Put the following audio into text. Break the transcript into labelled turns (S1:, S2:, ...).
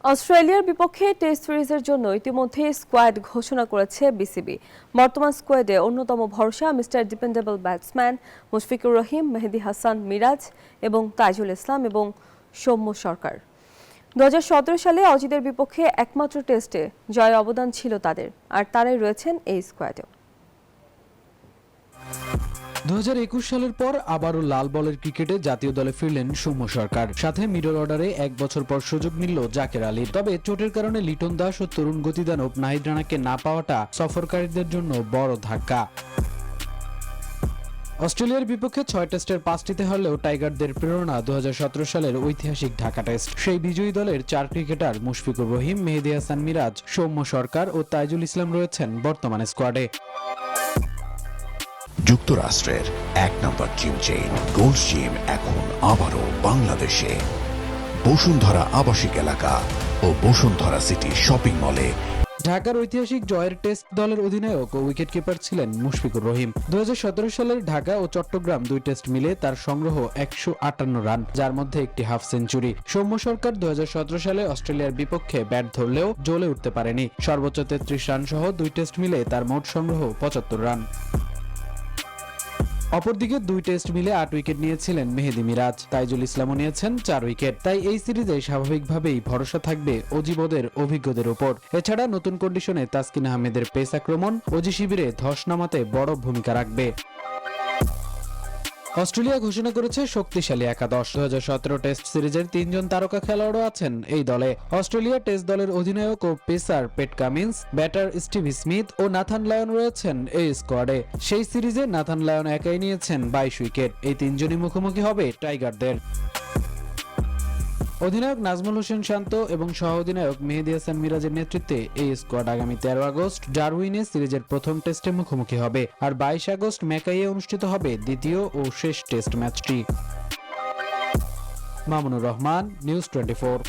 S1: অস্ট্রেলিয়ার বিপক্ষে টেস্ট সিরিজের জন্য ইতিমধ্যে স্কোয়াড ঘোষণা করেছে বিসিবি। বর্তমান স্কোয়াডে অন্যতম ভরসা mister dependable batsman Mushfiqur Rahim, মেহেদী হাসান মিরাজ এবং তাইজুল ইসলাম এবং সৌম্য সরকার। 2017 সালে অজিদের বিপক্ষে একমাত্র টেস্টে জয় অবদান ছিল তাদের, আর তারাই রয়েছেন এই স্কোয়াডে।
S2: 2021 সালের পর আবারও লাল বলের ক্রিকেটে জাতীয় দলে ফিরলেন সৌম্য সরকার। সাথে মিডল অর্ডারে 1 বছর পর সুযোগ মিলল জাকের আলীর। তবে চোটের কারণে লিটন দাস ও তরুণ গতিদানব নাহিদ রানাকে না পাওয়াটা সফরকারীদের জন্য বড় ধাক্কা। অস্ট্রেলিয়ার বিপক্ষে 6 টেস্টের 5টিতে হারলেও টাইগারদের প্রেরণা 2017 সালের ঐতিহাসিক ঢাকা টেস্ট। সেই বিজয়ী দলের 4 ক্রিকেটার মুশফিকুর রহিম, মেহেদী হাসান মিরাজ, সৌম্য সরকার ও তাইজুল ইসলাম রয়েছেন বর্তমানে স্কোয়াডে।
S3: যুক্তরাষ্ট্রের 1 নম্বর জিম চেইন গোল্ড জিম এখন আবারও বাংলাদেশে। বসুন্ধরা আবাসিক এলাকা ও বসুন্ধরা সিটি শপিং মলে।
S2: ঢাকার ঐতিহাসিক জয়ের টেস্ট দলের অধিনায়ক ও উইকেটকিপার ছিলেন মুশফিকুর রহিম। 2017 সালের ঢাকা ও চট্টগ্রাম 2 টেস্ট মিলে তার সংগ্রহ 158 রান, যার মধ্যে একটি হাফ সেঞ্চুরি। সৌম্য সরকার 2017 সালে অস্ট্রেলিয়ার বিপক্ষে ব্যাট ধরলেও জ্বলে উঠতে পারেনি। সর্বোচ্চ 33 রান সহ 2 টেস্ট মিলে তার মোট সংগ্রহ 75 রান। অপরদিকে 2 টেস্ট মিলে 8 উইকেট নিয়েছিলেন মেহেদী মিরাজ। তাইজুল ইসলামও নিয়েছেন 4 উইকেট। তাই এই সিরিজে স্বাভাবিকভাবেই ভরসা থাকবে অজিবোদের অভিজ্ঞদের উপর। এছাড়া নতুন কন্ডিশনে তাসকিন আহমেদের পেস আক্রমণ অজি শিবিরে ধস নামাতে বড় ভূমিকা রাখবে। অস্ট্রেলিয়া ঘোষণা করেছে শক্তিশালী একাদশ। 2017 টেস্ট সিরিজের 3 জন তারকা খেলোয়াড়ও আছেন এই দলে। অস্ট্রেলিয়া টেস্ট দলের অধিনায়ক ও pacer Pat Cummins, batter Steve Smith ও নাথান লায়ন রয়েছেন এই স্কোয়াডে। সেই সিরিজে নাথান লায়ন একাই নিয়েছেন 22 উইকেট। এই 3 জনই মুখোমুখি হবে টাইগারদের। অধিনায়ক নাজমুল হোসেন শান্ত এবং সহ অধিনায়ক মেহেদী হাসান মিরাজের নেতৃত্বে এই স্কোয়াড আগামী 13 আগস্ট ডারউইনে সিরিজের প্রথম টেস্টে মুখোমুখি হবে, আর 22 আগস্ট ম্যাকাইয়ে অনুষ্ঠিত হবে দ্বিতীয় ও শেষ টেস্ট ম্যাচটি। মামুনুর রহমান, নিউজ 24।